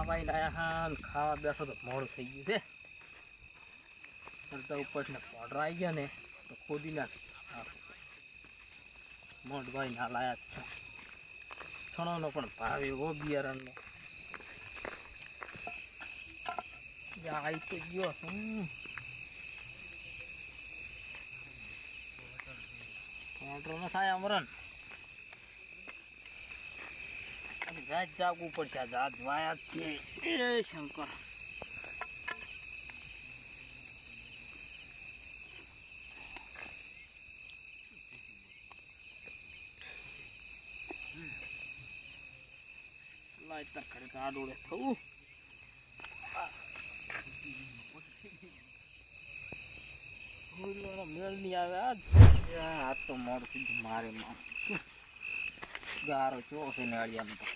ખાવા લાયા હા ને ખાવા બેઠો તો મોડું થઈ ગયું છે. અડધા ઉપર ને પોડર આવી ગયા ને તો ખોદી નાખે. મોટભાઈ ના લાયા છે. છણોનો પણ ભાવ એવો બિયારણનો આવી તો ગયો. પોડર ન થાય અમરણ જાત જાગવું પડશે. જાત વાયા છે. એ શંકર લાઈટ ખડે કાડોળે થવું મેળ નહીં આવે. આજ તો મોડું થઈ મારે ગારો ચો છે નાળિયામાં તો.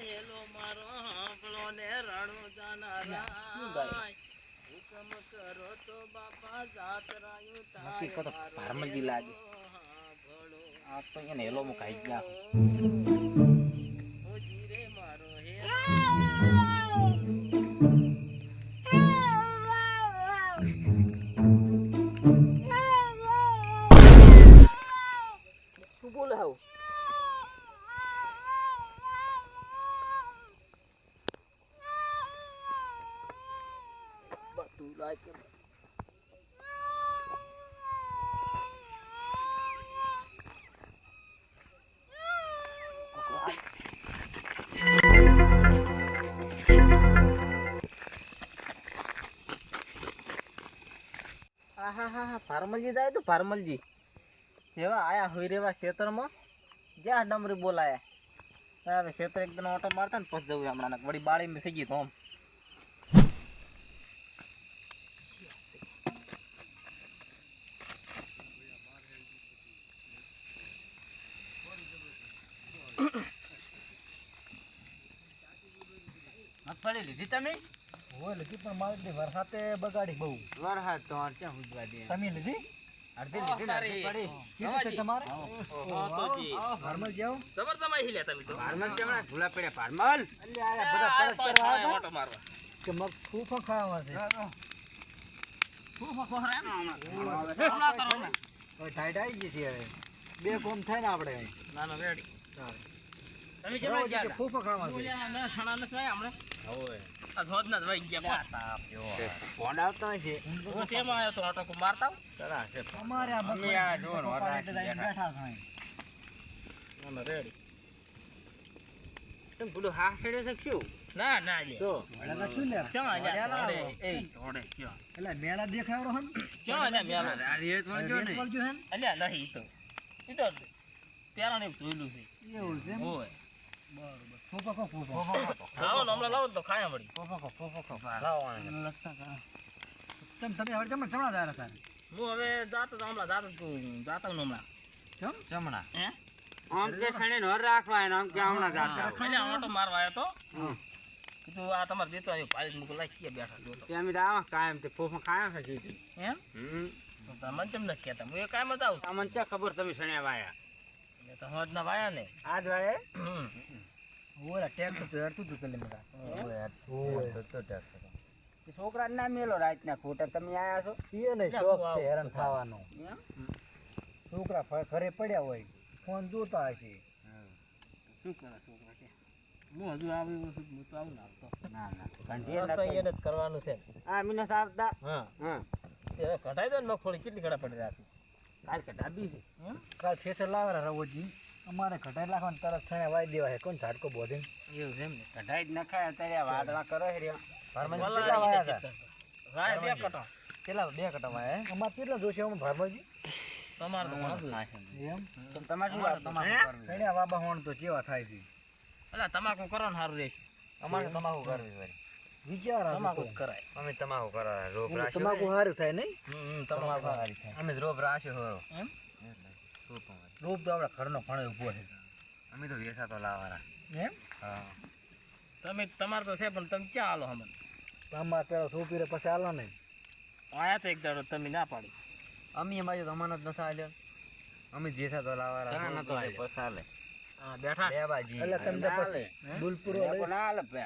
હેલો મારો હાંભળો ને રણો જાનારા હુકમ કરો તો બાપા જાતરાયું તારે ભારમજી લાગે. આ તો એને હેલો મુકાઈ ગયા. ઓ જીરે મારો હે શું બોલે આવું? બધું લાગે. ભારમલજી જાય તો ભારમલજી જેવા આયા હોય રેવા ખેતરમાં જ્યાં ડમરી બોલાયા હવે ખેતર એકદમ ઓટો મારતા ને પછી જવું હમણાં વળી બાળી થઈ ગઈ તો આમ મગફળી લીધી તમે? હોય લીધી પણ મારી વરસાદે બગાડી બહુ. વરસાદ તો ક્યાં ઉજવા દે. તમે લીધી? અડધી લીધી ને અડધી પડી. કેવું છે તમારે? ભારમલ જાવ? જબર તમે હિલ્યા તમે તો. ભારમલ કેવડા ભૂલા પડ્યા ભારમલ? અલ્યા આ બધા પરસ કરવા આવ્યા ઓટો મારવા. કે મગ ફૂફો ખાવા છે. ફૂફો ખોરા એમ હમણાં કરો ને. હવે ટાઈટ આવી ગઈ છે હવે. બે કોમ થાય ને આપણે. ના ના રેડી. તમે કેવા ગયા? ફૂફો ખાવા છે. ઓલા ના સણા ન થાય આપણે. હવે આ ધોધ ના વઈ ગયા તાપ્યો. ફોન આવતો છે. હું તેમાં આવ્યો તો આટો મારતા તરા છે. અમારે આ બકરિયા જોર હોરા બેઠા છે. ના રેડી. તમે બોલો હા છેડે છે ક્યું? ના ના લે. તો વળા શું લે? ચા લ્યા એ થોડે ક્યો. એટલે મેલા દેખાયો હન? ચા લે મેલા. આ રેત વળજો ને. વળજો હન? અલ્યા નહીં તો. ઈ તો ત્યારાને જોઈલું છે. એવું છે. હોય. બરોબર. FOFO FOFO. લાવો હમણાં લાવો તો ખાયા મળી. ફોફો. લાવો તમે હવે જમણા જાય હતા. હું હવે જાતો હમણાં. કેમ? જમણા. હે? આમ કે સણે નોર રાખવા એને આમ કે હમણાં જાતા. એટલે ઓટો મારવા આવ્યો તો. કીધું આ તમારે દેતો આવ્યો પાલી મુકો લાઈ કે બેઠા જોતો. તે અમે આવા કાયમ તે ફોફો ખાયા છે જી. એમ? તો તમને કેમ ન કહેતા? હું એ કાયમ જ આવું. તમને ક્યાં ખબર તમે સણે વાયા? એ તો હોજ ના વાયા ને. આજ વાયે? ઓલા ટ્રેક્ટર તો હરતું તું પેલે મરા. ઓય તો ટ્રેક્ટર. કે છોકરા ના મેલો રાત ના ખોટા તમે આયા છો? ઈ ને શોખ છે હેરાન થવાનો. છોકરા ઘરે પડ્યા હોય ફોન જોતા હશે. શું કરે છોકરા કે? હું હજુ આવ્યો છું હું તો આવું નાખતો. ના કંઠી ના એને જ કરવાનું છે. આ મિને સારતા. હા. તે કઢાઈ દો ને મગફળી કેટલી કડા પડી રાખી. કાલ કઢાબી છે. કાલ ખેતર લાવરા રવોજી. અમારે કઢાઈ લાખવાનું તરત છણે વાઈ દેવા છે. કોણ ઝાડકો બોધે? એવું છે એમ ને. કઢાઈ જ નખાય અત્યારે વાદળા કરો છે રે. ભારમજી કેટલા વાયા હતા? વાયા બે કટા. કેટલા બે કટા વાયા? અમાર કેટલા જોશે અમે ભારમજી? તમાર તો ઘણું નાખે એમ. તો તમાર શું વાત? તમાર છણ્યા બાબા હોણ તો કેવા થાય છે? અલા તમાકુ કરો ને સારું રહેશે. અમારે તમાકુ કરવી વળી. વિચાર તમાકુ કરાય. અમે તમાકુ કરાય. રોગ રાશિ તમાકુ સારું થાય નહીં? તમાકુ સારી થાય. અમે રોગ રાશિ હોય એમ. રોગ તો આપણા ઘરનો ઘણો ઉભો છે. અમે તો વેસા તો લાવવાના એમ. હા તમે તમારે તો છે પણ તમે ક્યાં હાલો હમણાં? તમારે પેલા સોપીરે પછી હાલો નહીં. આયા તો એક દાડો તમે ના પાડી. અમે અમારી અમાનત નથી આલ્યો. અમે વેસા તો લાવવાના. પછી હાલે બેઠા લેવાજી એટલે તમને પછી ડૂલ પૂરો લઈ ના લે પે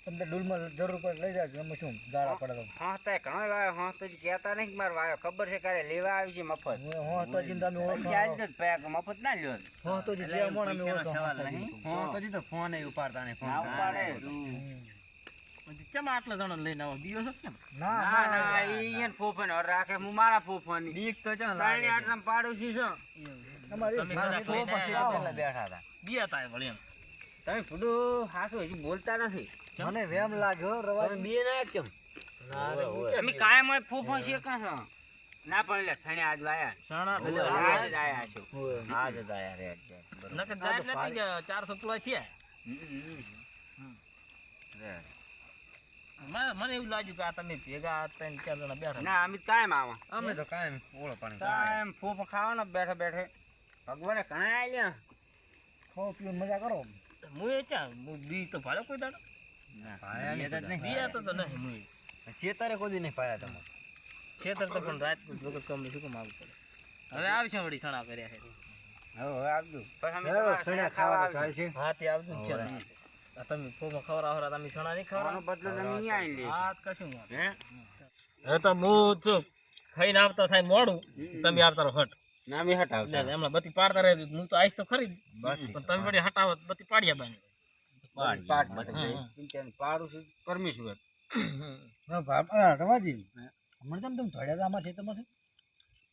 તમને ડૂલમાં જરૂર પડે લઈ જાજો એમાં શું ગાળા પડે તો હા તે ઘણો વાયો હા તો કહેતા નહીં કે માર વાયો ખબર છે ક્યારે લેવા આવી છે મફત હા તો જીન તમે ઓળખો ચાલ જ પે મફત ના લ્યો હા તો જે મોણ અમે ઓળખો ફોન તો દીધો ફોન એ ઉપાડતા નહીં ફોન ના ઉપાડે ચમ આટલા જણા લઈને આવો બીઓ છો કેમ ના ના ના ઈ ફોફન ઓર રાખે હું મારા ફોફની બીક તો છે ને તાણી આટલા પાડોશી છો તમારી તમે મારી ઘરે તો પછી એટલે આવો. બેઠા હતા બીયા થાય વળી એમ તમે ફૂડો હાસુ હજી બોલતા નથી મને વેમ લાગ્યો રવા તમે બે ના કેમ તમે કાયમ હોય ફોફો શેકા છો ના પણ એટલે સણે આજ વાયા સણા આજ જ આયા છો આ જ હતા યાર એક છે નકર જાય નથી કે 400 પુલા થયા મને એવું લાગ્યું કે આ તમે ભેગા 3-4 જણા બેઠા ના અમે કાયમ આવા અમે તો કાયમ ઓળો પાણી કાયમ ફોફો ખાવાનો બેઠે બેઠે ભગવાને ઘણા આલ્યા ખાઓ પીઓ ને મજા કરો હું એ ચા હું બી તો ભાડે કોઈ દાડો બીયા તો નહીં હું શેતારે કોઈ દી નહીં પાયા તમે ખેતર તો પણ રાત વગર કમ શું કામ આવવું પડે હવે આવશે વળી સણા કર્યા છે હવે આવજો પછી અમે હેરો તમારા સણ્યા સણે ખાવા ખાવા તો ચાલશે હા તે આવજો ને ચાલ આ તમે ફોમાં ખવડાવો તમે સણા નહીં ખાવાનો ખવડાવો બદલો તમે અહીંયા આવીને લેજો. હા કશું વાત હે હવે તો હું જો ખાઈને આવતા થાય મોડું તમે આવતા રહો હટ ના અમે હટાવતા એટલે હમણાં બત્તી પાડતા રહે હું તો આવીશ તો ખરી જ. પણ તમે વળી હટાવો તો બત્તી પાડ્યા બાને પાટ પાડું છું પરમેશ્વર રવાજી હમણાં તમે ધોડ્યા હતા આમાં છે તમારે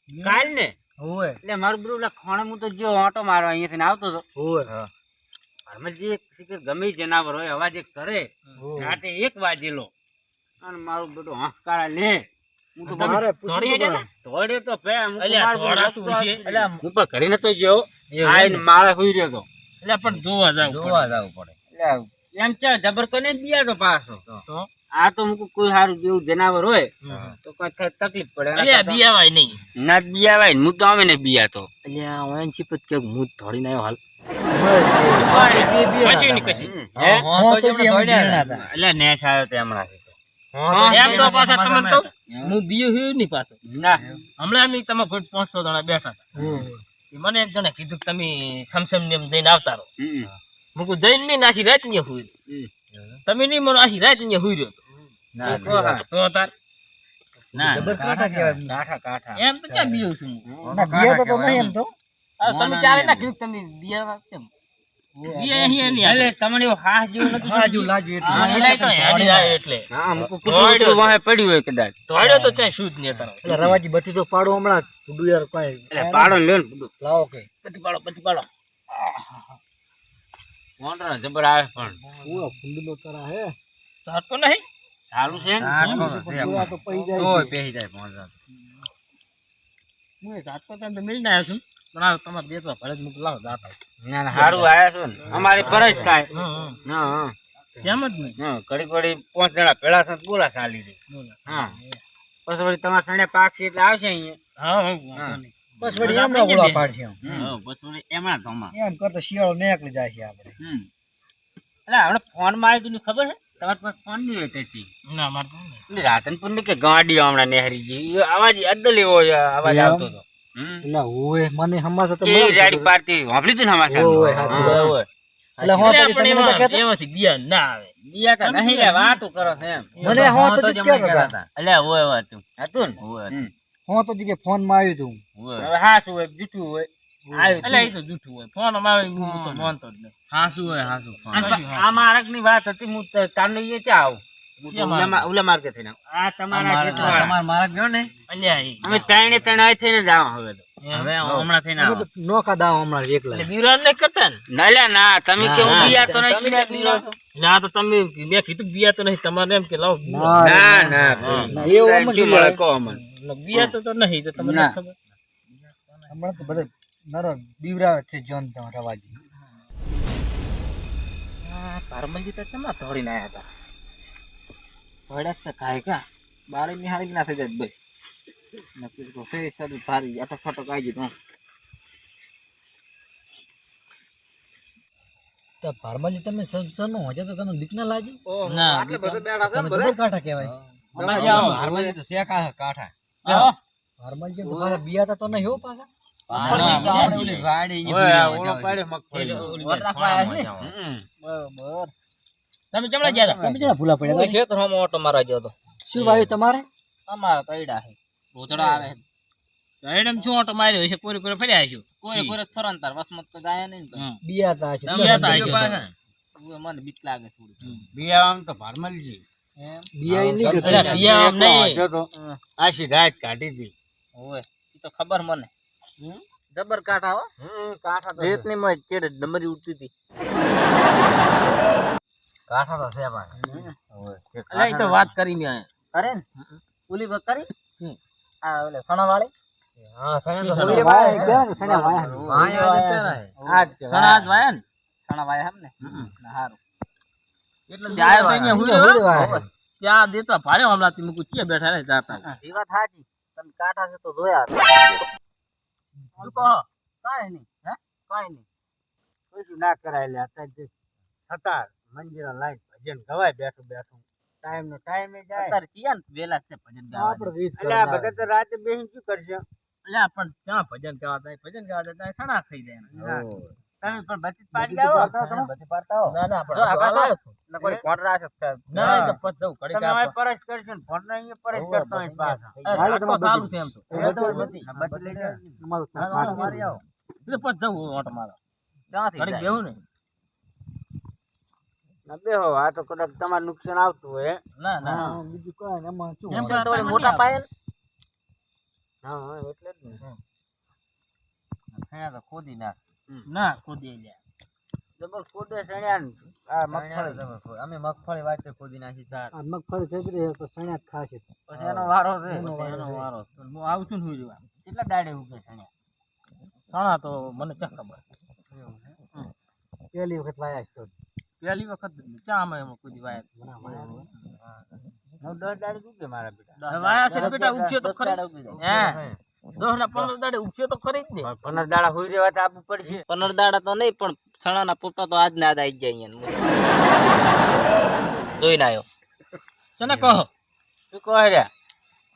કાલ ને હોવે એટલે મારું બધું એટલે ખોણે હું તો જો ઓટો મારવા અહીંયાથી આવતો હતો હોવે ઘરમાં જે શીખર ગમે ઈ જનાવર હોય અવાજ એક કરે રાતે 1 વાગેલો અને મારું બધું હંકારા લે હું તો મારે દોડી પૂછવું હેડ્યા પડે. દોડ્યો તો પે અલ્યા દોડાતું હશે. હું પણ ઘરે નતો ગયો આઈને માળે હુઈ રહ્યો તો એટલે પણ જોવા જાવ જોવા જવું પડે એટલે એમ છે જબર તો નહીં દિયા તો પાછો તો આ તો મૂકું કોઈ સારું જેવું જનાવર હોય તો કોઈ તકલીફ પડે અલ્યા બીયાવાય નહીં ના બિયાવાય હું તો આવે ને બિયા તો અલ્યા ઓન ચીપત કે હું ધોડીને આવ્યો હાલ કશું નહીં કશું હે હા, તો જે એમ ધ્યાન હતા. એટલે નેટ આવ્યો તે હમણાં એમ તો પાછા તમને કહું હું બીયો હું નહીં પાછો ના હમણાં અમે તમે કોઈ 500 જણા બેઠા હતા એ મને એક જણે કીધું કે તમે સમસમ ને એમ જઈને આવતા રહો હું કહું જઈને નહીં આખી રાત ને હુઈ તમે નહીં મને આખી રાત ને હુઈ રહ્યો તો તાર ના જબર કાંઠા કહેવાય. કાઠા એમ તો ક્યાં બીયો છું હું ના બીયા તો નહીં એમ તો આ તમે ચારે ના કીધું તમે બીયા કેમ બીયા અહીં નહીં એટલે તમને એવું હાથ જેવું નથી હા જો લાગ્યું એટલે. હા, એલાય તો હેડી જાય એટલે હા મૂકું કુટું વાહે પડ્યું હોય કદાચ ધોડ્યો તો ત્યાં શું જ નહીં તારો એટલે રવાજી બત્તી તો પાડો હમણાં ફૂડું યાર કોઈ એટલે પાડો લ્યો ને બધું લાવો કે બધી પાડો મોટરો જબર આવે પણ પૂરો ફૂંડલો કરા હે ઝાટકો નહીં ચાલુ છે ને જોવા તો પઈ જાય તોય છે. પેહી જાય પહોંચવા હું એ ઝાટકો તો મેળીને આવ્યો છું પણ આ તમારે બેસવા ભલે જ મૂક લાવો જાતા ના ના સારું આવ્યા છો ને અમારી ફરજ થાય હા હા કેમ જ નહીં હા ઘડી ઘડી 5 જણા ભેળા થઈને બોલા ચાલી દે હા પછી વળી તમારા સણે પાકશે એટલે આવશે અહીંયા હા બસ વળી એમના ગોળા પાડશે એમ. પછી વળી એમણા ધોમા એમ કરતો શિયાળો નીકળી જાય છે આપણે એટલે આપણે ફોન માં આવી ખબર છે તમારી પાસે ફોન નહીં હતી ના મારે તો નહીં. એટલે રાતનપુર ની કે ગાડીઓ હમણાં નેહરીજી અવાજ અદલ એવો અવાજ આવતો હતો એટલે હોવે મને હમાસા તો એ રાડી પાડતી વાપરી તું ને હમાસા ઓય, હાચી વાત. ઓય એટલે હું એટલે તો પણ તમને તો કહેતા? એમાંથી બીયા ના આવે બીયા તો નહીં રે વાતો કરો છો એમ મને હું તો જ જમણે કહેતા હતા. હતા એટલે ઓય વાતું હતું ને ઓય હું તો જ કે ફોન માં આવ્યું તું હવે હાસું હોય જૂઠું હોય આવ્યું એટલે એ તો જૂઠું હોય ફોન માં આવે હું તો માનતો જ નહીં હાસું હોય હાસું આ મારક ની વાત હતી હું તારનો એ ચા આવું ક્યાં ઉલા માર્ગે થઈને આ તમારા ખેતવાળા. તમાર માર્ગ ગયો ને અલ્યા એ અમે ત્રણે આઈ થઈને જ આવા હવે તો હવે હમણાં થઈને અમે તો નોખા દાવ હમણાં એકલા એટલે બીવરાન નહીં કરતા ને ના લ્યા ના તમે કેવું બીયા તો નહીં તમે બીયા ના તો તમે મેં કીધું બીયા તો નહીં તમારે એમ કે લાવો ના ના ના, એવું આમ જ શું મળે કહો અમને બીયા તો નહીં તો તમને ના. ખબર હમણાં તો બધા નરો બીવરાવે છે જોન તો રવાજી ભારમલજી તો કેમ ધોડીને આવ્યા હતા ભડક છે કાંઈ કા બાળી નિહાળી ના થઈ જાય બસ નક્કી તો સે સારું ભારી આટો ફાટો કાઢી દીધો તો ભારમાજી તમે સજ્જનો હજે તો તમે બીક ના લાગી ના આટલે બધે બેઠા છે તમે જબર કાંઠા કહેવાય હારમાં તો શેકા કાઠા ભારમાજી તો પાછા બિયાતા તો નહીં હો પાછા બરોબર. તમે ચમડા ગયા હતા? તમે જરા ભૂલા પડ્યા હું ક્ષેત્રમાં ઓટો મારવા ગયો હતો. શું વાવ્યું તમારે અમારા તો ઈડા છે. ભૂતડા આવે છે. એડમ શું ઓટો માર્યો છે? કોરી કોરી ફર્યા છો? કોઈ કોઈ ફરન તાર વસમત તો જાય નહીં ને તો. બિયાતા હશે તમે હતા હશો તો. ઉવે મને બીક લાગે થોડી. બિયામ તો ભારમલજી એમ બિયા નહીં ગયો અલા, બિયા આમ નહીં. જો તો આશી રાત કાઢી હતી. ઓવે ઈ તો ખબર મને. જબર કાંઠા હો. કાંઠા તો રેતની માં ચેડે ડમરી ઉડતી હતી. કાંઠા તો છે ભાઈ. અલા, ઈ તો વાત કરી મેં આયા. અરે ને ઓલી વાત કરી આ ઓલે સણા વાળી હા સણે તો તો સણે વાયા ગયા ને સણ્યા વાયા વાયા જ કરાય. આજ સણા જ વાયા ને? સણા વાયા હમ ને હારું એટલે ત્યાં તો અહીંયા હુઈ રહ્યો. હુઈ વાયા. ત્યાં દેતા ભારે હમણાંથી મૂકું ચિયા બેઠા રહે જાતા. ઈ વાત સાચી તમે કાંઠા છે તો જોયા શું કહો? કાંઈ નહીં હે કાંઈ નહીં કશું ના કરાય લે અત્યારે હતા મંજીરા લાઈટ ભજન ગવાય બેઠું બેઠું. ટાઈમ નો ટાઈમ જાય. અત્યારે ચિયા ને વેલા છે ભજન ગાવા આપણે રીત એટલે આ ભગત તો રાતે બેસી શું કરશે? અલ્યા પણ ક્યાં ભજન ગાવા જાય? ભજન ગાવા જાય ત્યાં સણા ખાઈ જાય. તમે પણ બચી પાડી આવો બચી પાડતા આવો ના ના પણ જો આગળ આગળ તો કોઈ ફોન રાખે ના ના, એ તો પછ જવું ઘડીક તમે આપો. હવે પરસ કરશો ને ફોન અહીંયા પરસ કરતો હોય પાછા એ ઝાટકો સારું છે એમ તો. બચી લઈ જાય તમારું મારી આવો એટલે પછ જવું ઓટો મારો. ક્યાંથી ઘડીક જાય? બેહું ને. ના બેહો આ તો કદાચ તમારે નુકસાન આવતું હોય. ના ના બીજું કોઈ ને એમાં શું એમ હોય? તો થોડી મોટા પાયે ને હા એટલે જ ને. હા તો ખોદી નાખ ના ખોદી લ્યા. જબર ખોદે સણ્યા ને આ મગફળી અમે મગફળી વાતે ખોદી નાખી ચાર આ મગફળી થઈ ગઈ તો સણ્યા જ ખાશે પછી એનો વારો છે એનો વારો એનો છે. વારો હું આવું છું ને હુઈ રહેવા. કેટલા દાડે ઉગે સણ્યા સણા તો મને ક્યાં ખબર. પહેલી વખત વાયા છે તો પહેલી વખત ચા અમે એમાં કુદી વાયા. 9-10 દાડે ઉગે મારા બેટા હવે વાયા છે ને બેટા, ઉગશે તો ખરી. ઉગી હે 10 ના 15 દાડે ઉગશે તો ખરી જ ને. 15 દાડા હોઈ રહેવા તો આપવું પડશે 15 દાડા તો નહીં પણ સણાના પોપટા તો આજ ને આજ આવી જાય અહીંયા જોઈને આવ્યો તને કહો શું કહે રે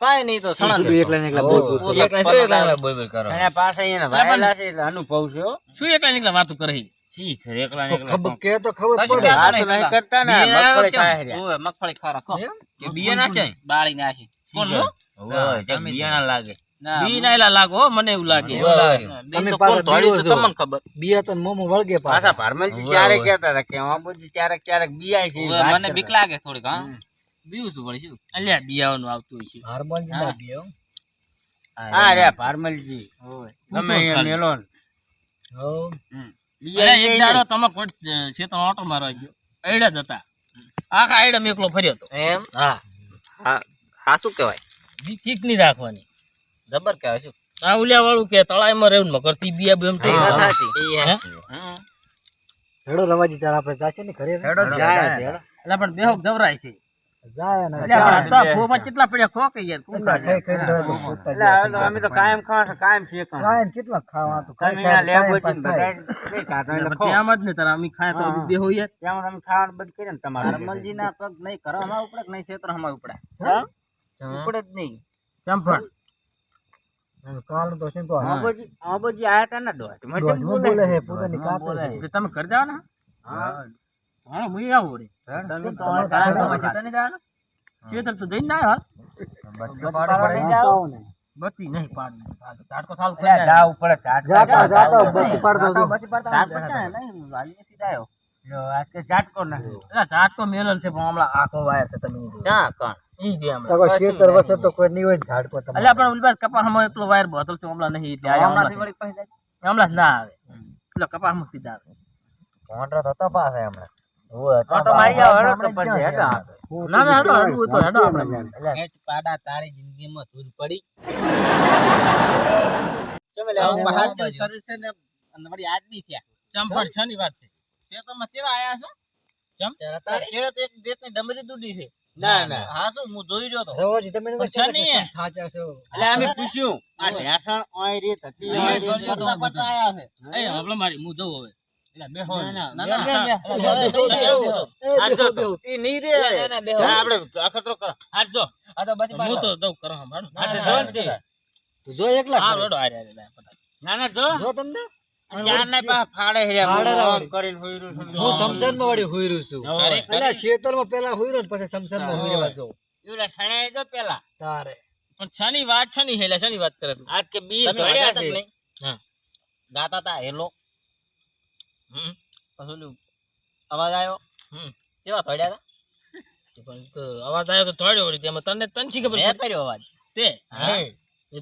કાઈ નહીં તો સણા એકલા ને એકલા બોલ બોલ. સણા પાસે અહીંયા વાયેલા છે એટલે અનુભવ છે હો શું એકલા નીકળા વાતું કરે છે? શીખ એકલા ખબર કે તો ખબર કશું પડે કહેતો વાત નહીં નહીં પેલા. કરતા ને બિયા મગફળી કેમ? ખાય રહ્યા ઓય મગફળી ખારા ખો કે બિયા નાખે? બાળી નાખી કોણ હું? ઓય જગ બિયાના લાગે ના બી નાયલા લાગો હો, મને એવું લાગે. બી તમે તો પાછા કોણ તોડી તો બીવો છો. તમને ખબર બિયા તો મોમો વળગે પાછા પાછા ભારમલજી ક્યારે કહેતા હતા કે બાબુજી ક્યારેક ક્યારેક બિયાય છે. ઓય, મને બીક લાગે થોડીક હા બીવું છું વળી શું અલ્યા બિયાવાનું આવતું હોય છે. હારમોનિયમ ના બિયો હા રે ભારમલજી ઓય તમે અહીંયા મેલો ને. હો અલ્યા એક દાડો તમે કોઈ ખેતર ઓટો મારવા ગયો, આયડા જ હતા. આખા આયડા મેં એકલો ફર્યો હતો. એમ હા હા શું કહેવાય ઠીક નહીં રાખવાની. જબર કહેવાય શું આ ઉલ્યા વાળું કે તળાઈમાં રહેવું ને કરતી બિયા બેમ થઈ એ વાત ગયા. સાચી હે? હેડો રવાજી તાર આપણે જાશે ને ઘરે જાય એટલે પણ બેહો જવરાય છે. જાય ને અલ્યા પણ આ તો ફોમાં કેટલા પડ્યા ખો કે યાર કોણ એટલા ખાય? ખાઈ ખાઈ રવા દો. એટલે હવે તો અમે તો કાયમ ખાવા છે કાયમ છે કાયમ કેટલા ખાવા તો તમે આ લેબોજી બધાય ખાતા એટલે પણ ખો ત્યાં જ ને તારા અમે ખાય તો હા. બેહો યાર. ત્યાં તમે ખાવાનું બંધ કરીને ને તમારે હરમલજીના પગ નહીં કરવામાં ઉપડે કે નહીં ક્ષેત્ર હમાં ઉપડે ઉપડે જ નહીં ચંપણ કાળનું તો છે ને તો આબોજી આયા તા ને દોઢ દોઢ માં બોલે છે પોતાની કાપે છે કે તમે ઘર જવાના? હા હા હું આવું રે. તમે તો તમારે કાયમ કાયમ ક્ષેત્ર નહીં જવાના? ખેતર તો જઈને ના હાલ. નહીં જાઓ? બત્તી નહીં પાડી. ઝાટકો ચાલુ કરી અલ્યા, નાખ. જાવ પડે જાતા જાતા બત્તી પાડતો હતો. ઝાટકો ક્યાં? નહીં, વાલીએ સીધા આવ્યો. લો, આ કે ઝાટકો નથી. એટલે ઝાટકો મેલન છે પણ હમણાં આખો વાયા છે તમે જોજો. ક્યાં કોણ? ઈ છે હમણાં. તો કોઈ ખેતર વસે તો કોઈ નહીં હોય ને ઝાડકો તમારે. અલ્યા પણ ઉલબાસ કપાસમાં એકલો વાયર બોતલ છે હમણાં નહીં એટલે આયા હમણાંથી હમણાં વળી પાસે જાય. હમણાં જ ના આવે. એટલે કપાસમાં સીધા આવે. ઓટો મારી આવો, હેડો તો પછી હેડો આપણે. ના ના હેડો હેડો તો હેડો આપણે. હેચ પાડા તારી જિંદગીમાં ધૂળ પડી. ચમે આવું બહારથી શરીર છે ને અને વળી આદમી થયા. ચંપણ શની વાત છે? ખેતરમાં કેવા આયા છો? કેમ? ખેડૂત એક દેશની ડમરી દૂડી છે. ના ના હા શું હું જોઈ રહ્યો તો. રવાજી તમે એને પણ કહેતા શનિ કે એ? થાચા છો. એટલે અમે પૂછ્યું આ ઢેસણ ઓય રીત હતી ઓય રીત જોઈ રહ્યો તો બધા આયા છે. એ હમણાં મારી હું જઉં હવે. એટલે બેહો ના, ના ના, ના ના, ના. આ જો તો ઈ નહીં રે બેહો. જા આપણે અખતરો કર. હાથ જો. આ તો બચી હું પાડો. તો જઉં કરો હમણાં. આ તો જો ને તે. તું જો એકલા હા કરે. રેડો આ રહ્યા. ના ના જો જો તમને ચાર ના પા ફાડે હેર્યા ફાડે આમ રાવડી. કરીને હુઈ રહ્યું છું. હું સમસનમાં વળી હુઈ રહ્યો છું હવે એટલે શેતરમાં પેલા હુઈ રહ્યો ને પછી સમસનમાં હુઈ રહેવા જો એવડા સણાય જો પેલા તારે પણ શાની વાત છે ની હેલા શાની વાત કરે તું આજ કે બી તમે ધોળ્યા વાગ્યા છે. તક નહીં? હા. ગાતા તા હેલો હમ. પછી ઓલું અવાજ આવ્યો હમ. કેવા ધોળ્યા હતા પણ તો અવાજ આવ્યો તો તોડ્યો વળી તેમાં તને તનથી ખબર મેં પડી. કર્યો અવાજ તે હા.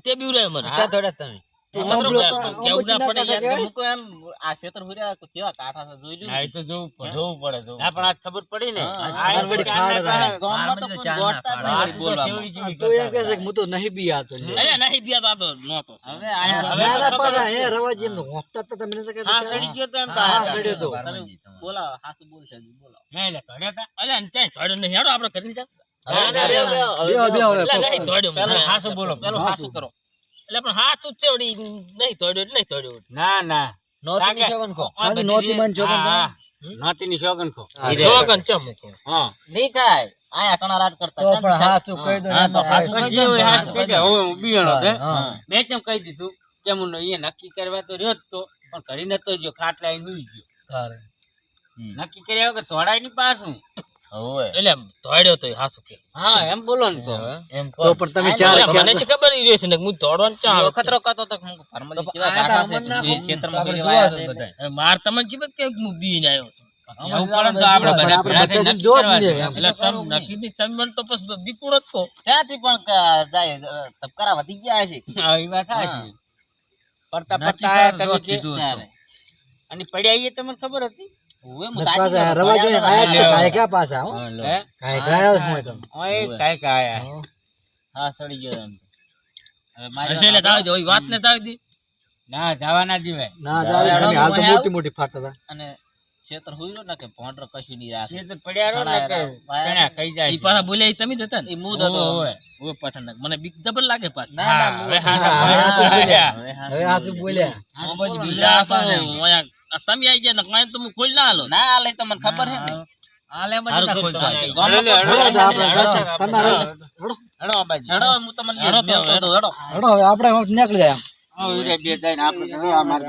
તે બીવરાયો મને ક્યાં ધોળ્યા તમે તું આમ કતરો બોલો ગાસ તો તો કેવું ના પડે યાર તો મૂકો એમ આ ક્ષેત્ર હુર્યા કેવા કાંઠા છે જોઈ લ્યો. તો જોવું પડે હા પણ આજ ખબર પડી ને હા, આ આજ વળી ચાર ના ફાડ પા- થાય. ગામમાં તો કોઈ ગોઠતા જ નહીં વળી બોલવામાં. તો એમ કહે છે કે હું તો નહીં બી આતો લે. અરે નહીં પિયા તો નહોતો હવે આયા ના ના હવે પાછા એ રવાજી એમ હોંકતા તો તમે નથી કહેતા હા કે સડી ગયો તો એમ હા, તો સડ્યો તો. તમે બોલાવો હાસુ બોલશે બોલો અલે અને ચાય તોડ્યો નહીં હેડો આપણે કરી જા બેહો, બેહો, હવે. એટલે નહીં તોડ્યો પેલું મને. હાસુ બોલો પેલું હાસુ કરો એટલે પણ હાથ ઉચ્ચે વળી નહીં તોડ્યો એટલે નહીં તોડ્યો ના ના નોતીની શોગન ખો. ખાલી નોતી માં શોગન હા, તમે. હા. નોતીની શોગન ખો જોગન ચમ મૂકો. હા નહીં થાય આયા કણા રાજ કરતા તો પણ હાચું કહી દો હા, તો એમ હાસુ થાય. કહી દો, હવે હાસુ કહી દો. હવે હું બિયાણો છે. હા. મેં કેમ કહી દીધું કેમ હું એ નક્કી કરવા તો રહ્યો જ તો પણ કરી નતો જો ખાટલા આઈને હુઈ ગયો તારે. નક્કી કર્યા વગર થોડાય ની પાછું એટલે આમ તોડ્યો તો હાસુ કે હા એમ બોલો ને તો એમ તો પણ તમે ચાર મને ક્યાં- શી ખબર ઈ રહ્યો છે ને હું દોડવાનું ચા આવે છે. ખતરો કરતો તો હું ફરમાની કેવા આયા કાંઠા તા છે, અમરનાથ એ ક્ષેત્રમાં આપણે કોઈ જોવા વાયા છે છે. બધાય. હવે માર તમને જીવત કે હું બીને આવ્યો છું એવું પડે ને તો આપણે પણ બધા આપણે ભેગા થઈને બધા નક્કી જોવા જ કરવાનું. નહીં એમ. એટલે તમે નક્કી નહીં તમે મને તો પછી બીકુડો જ કહો ત્યાંથી પણ જાય તબકરા વધી ગયા છે એ વાત થાય છે પડતા પડતા આયા તમે કીધું અને પડ્યા એ તમને ખબર હતી ઓય હું તાજી પાછા નતો, રવા જોઈએ પડ્યા આયા જ છે. નતા. કાંઈ ક્યાં પાછા હો? હે? કાંઈ ગયા જ હોય તમે. ઓય કાંઈ કાંઈ આયા. હા સડી ગયો એમ હવે મારી હશે એટલે વાત તાવી દે ઓય વાત ને તાવી દે ના જવા ના દીવાય ના જાવે તમે હાલ તો મોટી મોટી ફાટતા હતા. અને ક્ષેત્ર હુઈ ને કે ભોંડરો કશું નહીં રાખે ક્ષેત્ર પડ્યા રહો ને કે કણા કઈ જાય ઈ પાછા બોલ્યા ઈ તમે જ હતા ને એ મૂદ હતો ઓય ઓય પાછા ના મને બીક જબર લાગે પાછા ના ના હવે મૂદ હતો. હાસુ બોલ્યા. હવે હાથે બોલ્યા હા, પછી બોલો. બીજા તો ઓયા તમે આઈ ગયા ને કાંઈ તો હું ખોલ ના હાલો ના આલે તો મને ખબર હે ને હારું ખોલ તો આઈ. ગામમાં તો હેડો તો આપણે હેડો, તમારે હેડો આ બાજુ. હેડો હું તમને હેડો હેડો હેડો હવે આપણે હવે નીકળી જાય બે જાય ને આપણે તો આ માર્ગે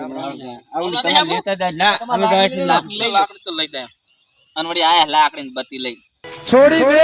આવલી તમે લેતા જાય ના અમે તો અહીંથી લાકડી તો લઈ જાય અને વળી આયા લાકડીની બત્તી લઈ છોડી બે